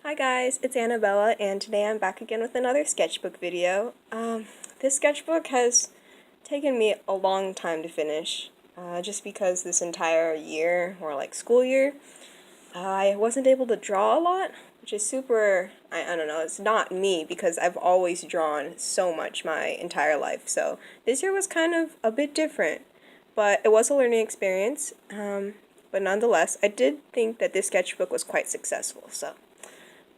Hi guys, it's Annabella, and today I'm back again with another sketchbook video. This sketchbook has taken me a long time to finish, just because this entire year, or like school year, I wasn't able to draw a lot, which is super, I don't know, it's not me because I've always drawn so much my entire life, so this year was kind of a bit different, but it was a learning experience, but nonetheless, I did think that this sketchbook was quite successful, so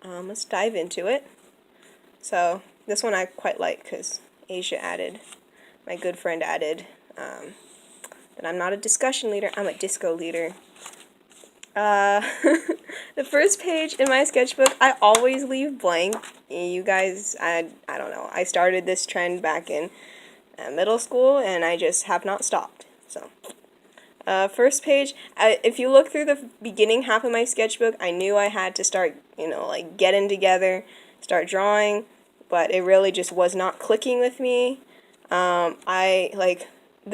let's dive into it. So this one I quite like because my good friend added, that I'm not a discussion leader, I'm a disco leader. The first page in my sketchbook, I always leave blank. You guys, I don't know, I started this trend back in middle school and I just have not stopped. So first page, if you look through the beginning half of my sketchbook, I knew I had to start, like getting together, start drawing, but it really just was not clicking with me. The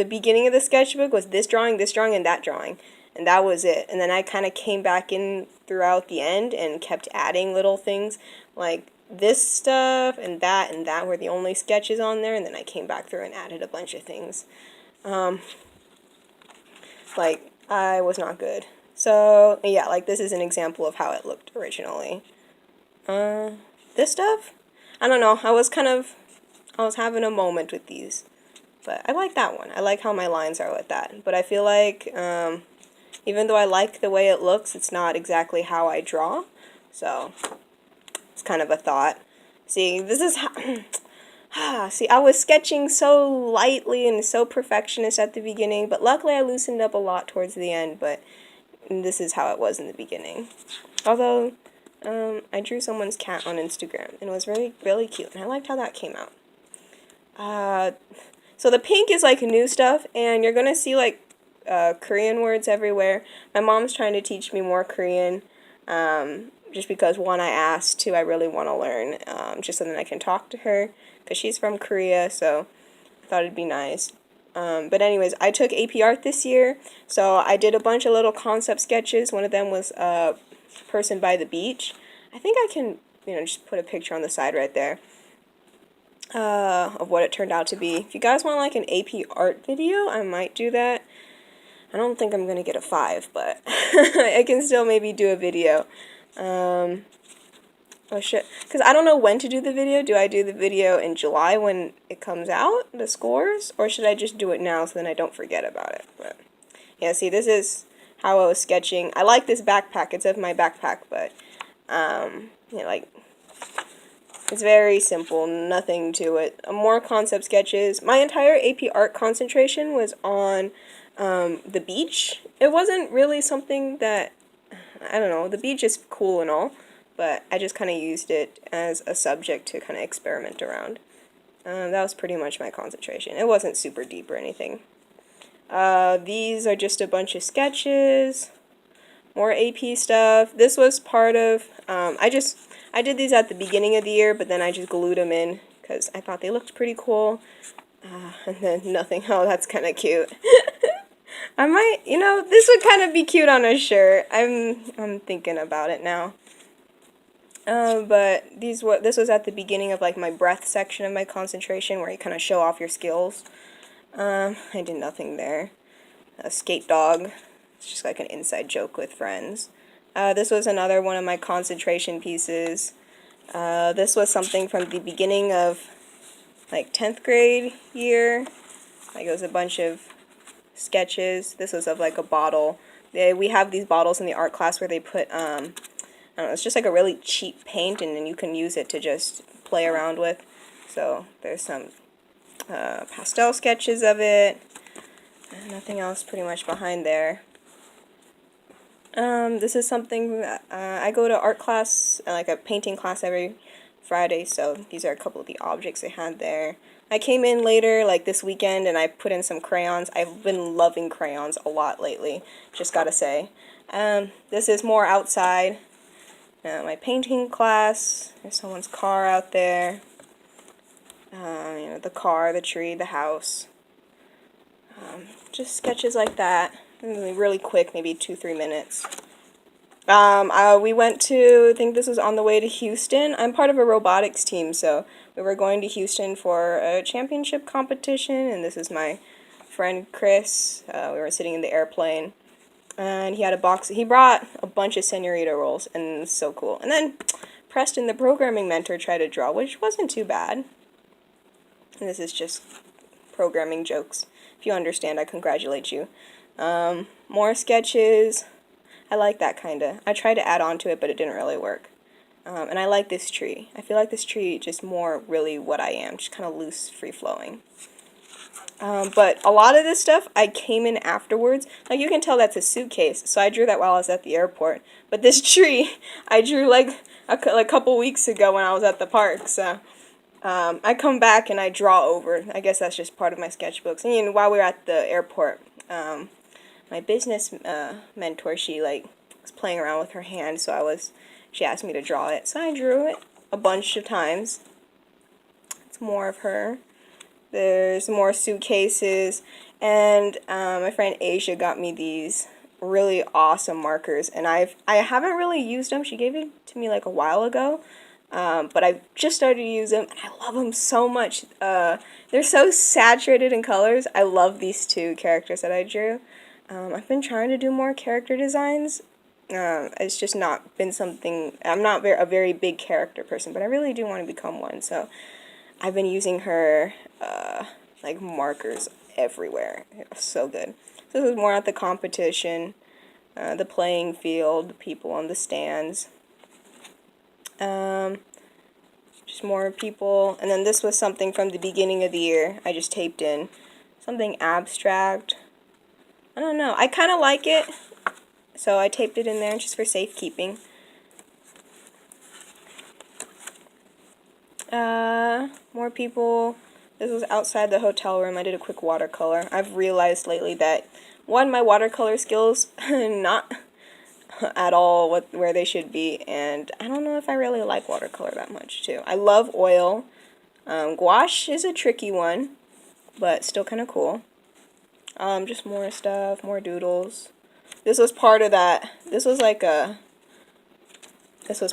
beginning of the sketchbook was this drawing, and that drawing, and that was it. And then I kind of came back in throughout the end and kept adding little things, like this stuff and that were the only sketches on there, and then I came back through and added a bunch of things. I was not good. So, yeah, like, this is an example of how it looked originally. This stuff? I don't know, I was having a moment with these. But I like that one. I like how my lines are with that. But I feel like, even though I like the way it looks, it's not exactly how I draw. So, it's kind of a thought. See, this is how... See, I was sketching so lightly and so perfectionist at the beginning, but luckily I loosened up a lot towards the end, but this is how it was in the beginning. Although, I drew someone's cat on Instagram, and it was really, really cute, and I liked how that came out. So the pink is, like, new stuff, and you're gonna see, like, Korean words everywhere. My mom's trying to teach me more Korean, just because, one, I asked, two, I really want to learn, just so that I can talk to her, because she's from Korea, so I thought it'd be nice. But anyways, I took AP Art this year, so I did a bunch of little concept sketches. One of them was a person by the beach. I think I can, just put a picture on the side right there, of what it turned out to be. If you guys want, like, an AP Art video, I might do that. I don't think I'm going to get a 5, but I can still maybe do a video. Oh shit, because I don't know when to do the video. Do I do the video in July when it comes out, the scores, or should I just do it now so then I don't forget about it? But yeah, see, this is how I was sketching. I like this backpack. It's of my backpack, but like, it's very simple, nothing to it. More concept sketches. My entire AP Art concentration was on the beach. It wasn't really something that, I don't know, the beach is cool and all, but I just kind of used it as a subject to kind of experiment around. That was pretty much my concentration. It wasn't super deep or anything. These are just a bunch of sketches, more AP stuff. This was part of, I did these at the beginning of the year, but then I just glued them in because I thought they looked pretty cool. And then nothing. Oh, that's kind of cute. I might, this would kind of be cute on a shirt. I'm thinking about it now. But this was at the beginning of, like, my breath section of my concentration where you kind of show off your skills. I did nothing there. A skate dog. It's just like an inside joke with friends. This was another one of my concentration pieces. This was something from the beginning of, like, 10th grade year. Like, it was a bunch of sketches. This was of, like, a bottle. We have these bottles in the art class where they put, I don't know, it's just like a really cheap paint, and then you can use it to just play around with. So there's some pastel sketches of it. Nothing else pretty much behind there. This is something that, I go to art class, like a painting class every Friday, so these are a couple of the objects they had there. I came in later, like this weekend, and I put in some crayons. I've been loving crayons a lot lately, just gotta say. This is more outside. My painting class. There's someone's car out there. The car, the tree, the house. Just sketches like that. Really quick, maybe 2-3 minutes. We went to, I think this was on the way to Houston. I'm part of a robotics team, so we were going to Houston for a championship competition, and this is my friend Chris. We were sitting in the airplane, and he had a box. He brought a bunch of senorita rolls, and it's so cool. And then Preston, the programming mentor, tried to draw, which wasn't too bad. And this is just programming jokes. If you understand, I congratulate you. More sketches. I like that kind of. I tried to add on to it, but it didn't really work. And I like this tree. I feel like this tree just more really what I am, just kind of loose, free-flowing. But a lot of this stuff I came in afterwards. Like, you can tell that's a suitcase, so I drew that while I was at the airport. But this tree, I drew like a couple weeks ago when I was at the park, so I come back and I draw over. I guess that's just part of my sketchbooks. And you know, while we were at the airport, my business mentor, she was playing around with her hand, so she asked me to draw it. So I drew it a bunch of times. It's more of her. There's more suitcases, and my friend Asia got me these really awesome markers, and I haven't really used them. She gave it to me like a while ago, but I've just started to use them, and I love them so much. They're so saturated in colors. I love these two characters that I drew. I've been trying to do more character designs. It's just not been something. I'm not a very big character person, but I really do want to become one. So I've been using her like markers everywhere. It's so good. So this is more at the competition, the playing field, the people on the stands. Just more people. And then this was something from the beginning of the year. I just taped in something abstract. I don't know. I kind of like it, so I taped it in there just for safekeeping. More people. This was outside the hotel room. I did a quick watercolor. I've realized lately that, one, my watercolor skills not at all where they should be, and I don't know if I really like watercolor that much too. I love oil. Gouache is a tricky one, but still kind of cool. Just more stuff, more doodles. This was part of that. This was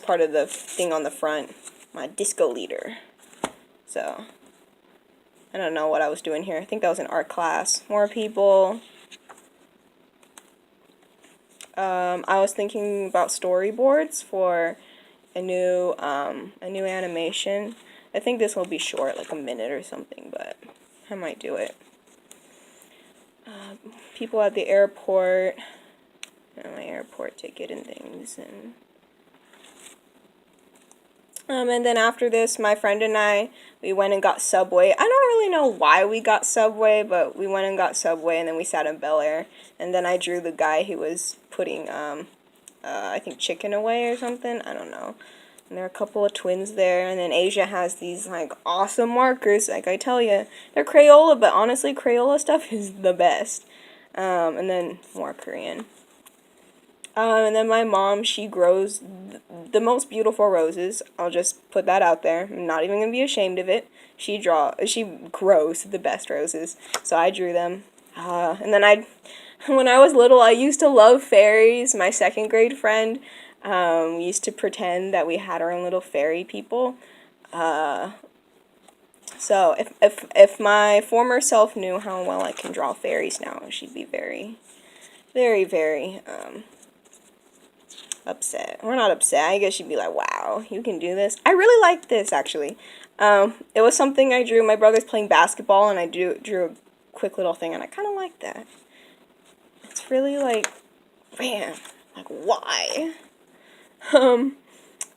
part of the thing on the front. My disco leader. So, I don't know what I was doing here. I think that was an art class. More people. I was thinking about storyboards for a new animation. I think this will be short, like a minute or something, but I might do it. People at the airport, my airport ticket and things, and then after this, my friend and I, we went and got Subway. I don't really know why we got Subway, but we went and got Subway, and then we sat in Bel Air, and then I drew the guy who was putting, I think chicken away or something, I don't know. And there are a couple of twins there, and then Asia has these, awesome markers, like I tell you. They're Crayola, but honestly, Crayola stuff is the best. And then more Korean. And then my mom, she grows the most beautiful roses. I'll just put that out there. I'm not even going to be ashamed of it. She grows the best roses. So I drew them. And then when I was little, I used to love fairies. My second grade friend, we used to pretend that we had our own little fairy people. So if my former self knew how well I can draw fairies now, she'd be very, very, very upset. Or not upset. I guess she'd be like, "Wow, you can do this." I really like this actually. It was something I drew. My brother's playing basketball, and I drew a quick little thing, and I kind of like that. It's really man, why?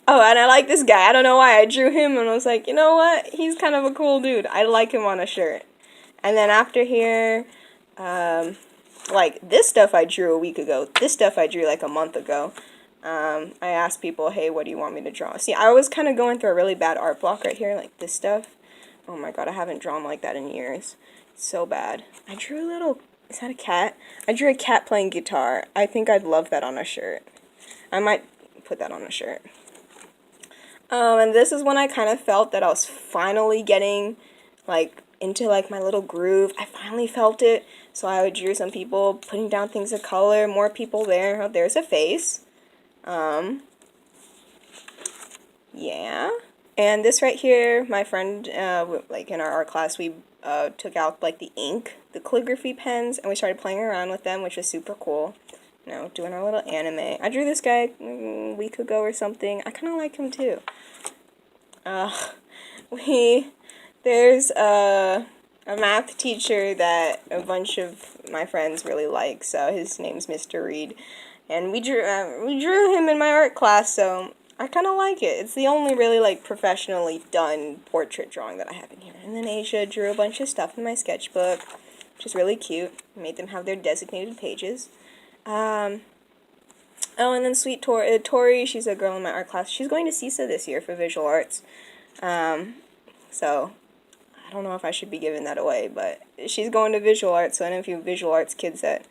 Oh, and I like this guy. I don't know why. I drew him and I was like, you know what? He's kind of a cool dude. I like him on a shirt. And then after here, this stuff I drew a week ago. This stuff I drew like a month ago. I asked people, hey, what do you want me to draw? See, I was kind of going through a really bad art block right here, like this stuff. Oh my god, I haven't drawn like that in years. It's so bad. I drew a little, is that a cat? I drew a cat playing guitar. I think I'd love that on a shirt. I might put that on a shirt. And this is when I kind of felt that I was finally getting, into, my little groove. I finally felt it, so I drew some people putting down things of color, more people there. Oh, there's a face. Yeah. And this right here, my friend, like in our art class, we took out like the ink, the calligraphy pens, and we started playing around with them, which was super cool. You know, doing our little anime. I drew this guy a week ago or something. I kind of like him too. There's a math teacher that a bunch of my friends really like, so his name's Mr. Reed, and we drew him in my art class, so I kind of like it. It's the only really like professionally done portrait drawing that I have in here. And then Asia drew a bunch of stuff in my sketchbook, which is really cute. I made them have their designated pages. Oh, and then sweet Tori, she's a girl in my art class. She's going to CISA this year for visual arts. So I don't know if I should be giving that away, but she's going to visual arts, so any of you visual arts kids that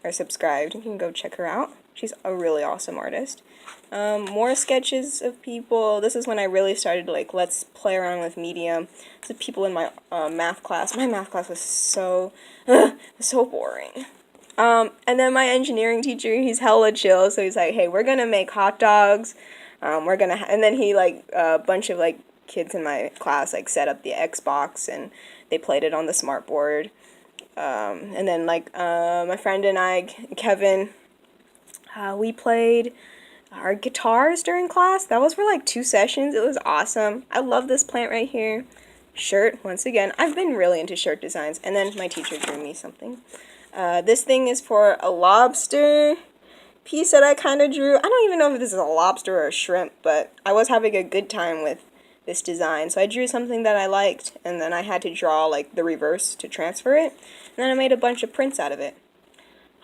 are subscribed, you can go check her out. She's a really awesome artist. More sketches of people. This is when I really started to, like, let's play around with medium. So people in my math class. My math class was so boring. And then my engineering teacher, he's hella chill, so he's like, hey, we're gonna make hot dogs. And then he, like, a bunch of, like, kids in my class, like, set up the Xbox, and they played it on the smart board. And then, like, my friend and I, Kevin, we played our guitars during class. That was for, like, 2 sessions. It was awesome. I love this plant right here. Shirt, once again. I've been really into shirt designs. And then my teacher drew me something. This thing is for a lobster piece that I kind of drew. I don't even know if this is a lobster or a shrimp, but I was having a good time with this design. So I drew something that I liked, and then I had to draw, like, the reverse to transfer it. And then I made a bunch of prints out of it.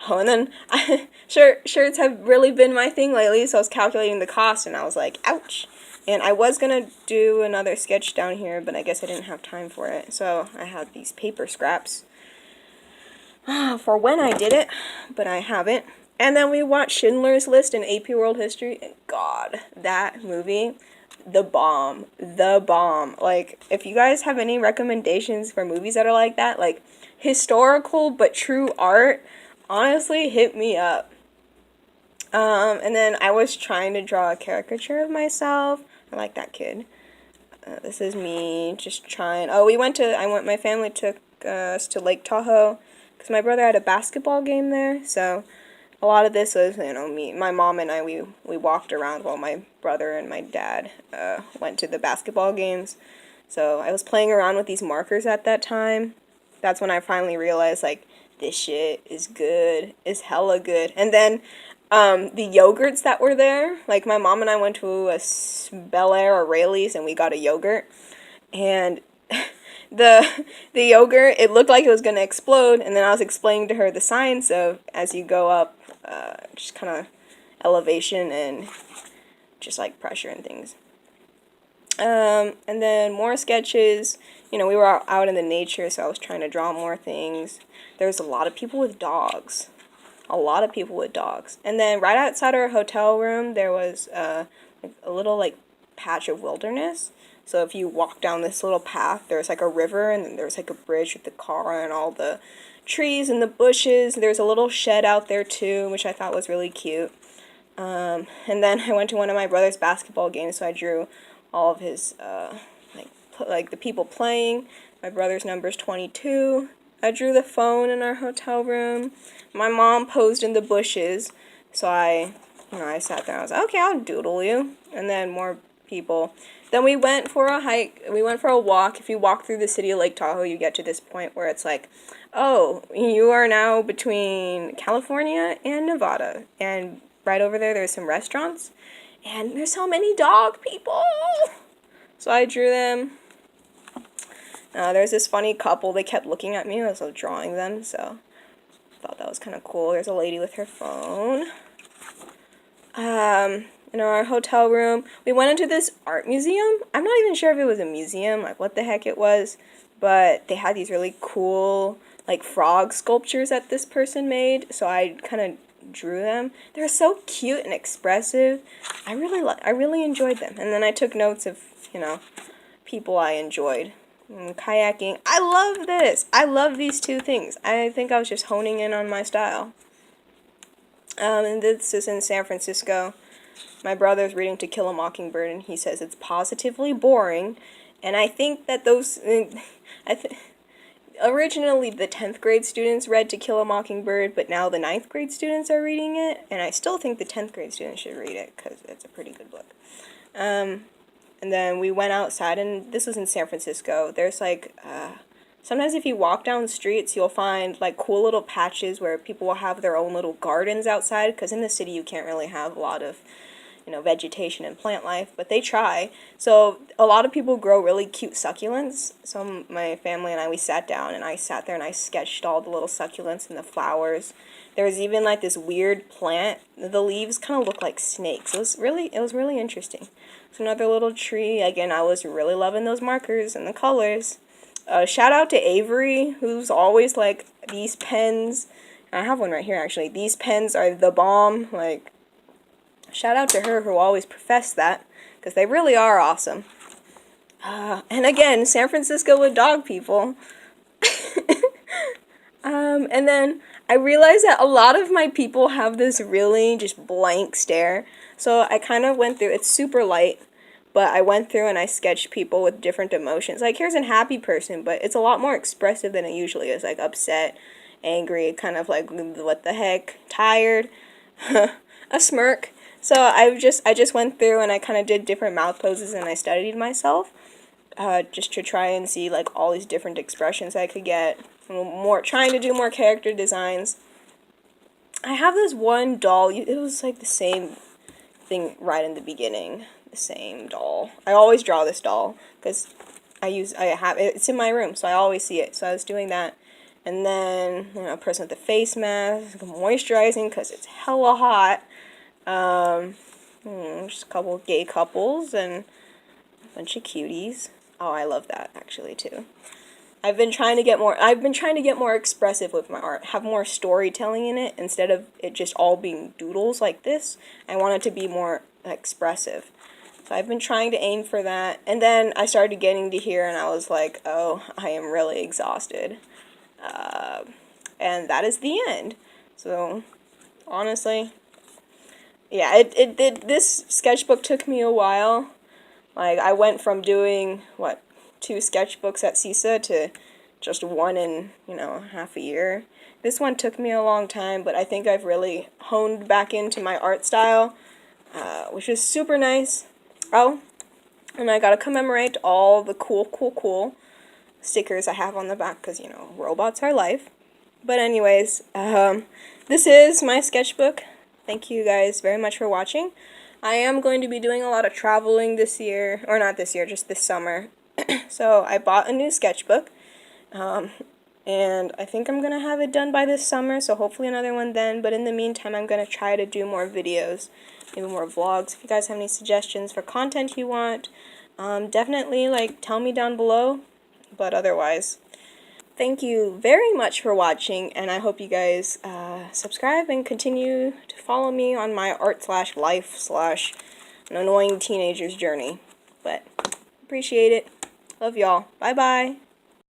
Oh, and then shirts have really been my thing lately, so I was calculating the cost, and I was like, ouch. And I was going to do another sketch down here, but I guess I didn't have time for it. So I had these paper scraps for when I did it, but I haven't. And then we watched Schindler's List in AP World History, and God, that movie, the bomb. Like, if you guys have any recommendations for movies that are like that, like historical but true art, honestly, hit me up. And then I was trying to draw a caricature of myself. I like that kid. This is me just trying. Oh, my family took us to Lake Tahoe because my brother had a basketball game there. So a lot of this was, me, my mom and I, we walked around while my brother and my dad went to the basketball games. So I was playing around with these markers at that time. That's when I finally realized, like, this shit is good. It's hella good. And then the yogurts that were there, like, my mom and I went to a Bel Air or Rayleigh's and we got a yogurt. And the yogurt, it looked like it was going to explode. And then I was explaining to her the science of as you go up, just kind of elevation and just, like, pressure and things. And then more sketches. We were out in the nature, so I was trying to draw more things. There's a lot of people with dogs. And then right outside our hotel room, there was a little, like, patch of wilderness. So if you walk down this little path, there's, like, a river, and then there's, like, a bridge with the car and all the trees and the bushes. There's a little shed out there, too, which I thought was really cute. And then I went to one of my brother's basketball games, so I drew all of his, like the people playing. My brother's number's 22. I drew the phone in our hotel room. My mom posed in the bushes, so I sat there. I was like, okay, I'll doodle you. And then more people. Then we went for a hike. We went for a walk. If you walk through the city of Lake Tahoe, you get to this point where it's like, oh, you are now between California and Nevada. And right over there's some restaurants. And there's so many dog people. So I drew them. There's this funny couple. They kept looking at me as I was drawing them, so I thought that was kind of cool. There's a lady with her phone. In our hotel room, we went into this art museum. I'm not even sure if it was a museum, like what the heck it was, but they had these really cool, like, frog sculptures that this person made, so I kind of drew them. They were so cute and expressive. I really enjoyed them. And then I took notes of, people I enjoyed. Kayaking. I love this. I love these two things. I think I was just honing in on my style. And this is in San Francisco. My brother's reading To Kill a Mockingbird, and he says it's positively boring. And I think that originally the 10th grade students read To Kill a Mockingbird, but now the 9th grade students are reading it, and I still think the 10th grade students should read it, because it's a pretty good book. And then we went outside, and this was in San Francisco. There's like, sometimes if you walk down the streets, you'll find like cool little patches where people will have their own little gardens outside, because in the city you can't really have a lot of, vegetation and plant life, but they try. So a lot of people grow really cute succulents. So my family and we sat down, and I sat there and I sketched all the little succulents and the flowers. There was even like this weird plant. The leaves kind of look like snakes. It was really interesting. So another little tree. Again, I was really loving those markers and the colors. Shout out to Avery, who's always like, these pens. I have one right here actually. These pens are the bomb. Like, shout out to her, who always professed that, because they really are awesome. And again, San Francisco with dog people. And then I realized that a lot of my people have this really just blank stare. So I kind of went through, it's super light, but I went through and I sketched people with different emotions. Like, here's a happy person, but it's a lot more expressive than it usually is. Like, upset, angry, kind of like, what the heck, tired, a smirk. So I just went through and I kind of did different mouth poses, and I studied myself, just to try and see like all these different expressions I could get. Trying to do more character designs. I have this one doll. It was like the same thing right in the beginning. The same doll. I always draw this doll because it's in my room, so I always see it. So I was doing that, and then a person with a face mask, moisturizing because it's hella hot. Just a couple of gay couples and a bunch of cuties. Oh, I love that actually too. I've been trying to get more expressive with my art, have more storytelling in it instead of it just all being doodles like this. I want it to be more expressive. So I've been trying to aim for that. And then I started getting to here and I was like, oh, I am really exhausted. And that is the end. So honestly, yeah, this sketchbook took me a while. Like, I went from doing, 2 sketchbooks at CISA to just one in, half a year. This one took me a long time, but I think I've really honed back into my art style, which is super nice. Oh, and I gotta commemorate all the cool stickers I have on the back, because, robots are life. But anyways, this is my sketchbook. Thank you guys very much for watching. I am going to be doing a lot of traveling this year, or not this year, just this summer. So I bought a new sketchbook, and I think I'm going to have it done by this summer, so hopefully another one then. But in the meantime, I'm going to try to do more videos, maybe more vlogs. If you guys have any suggestions for content you want, definitely tell me down below. But otherwise, thank you very much for watching, and I hope you guys subscribe and continue to follow me on my art/life/an annoying teenager's journey. But appreciate it. Love y'all. Bye-bye.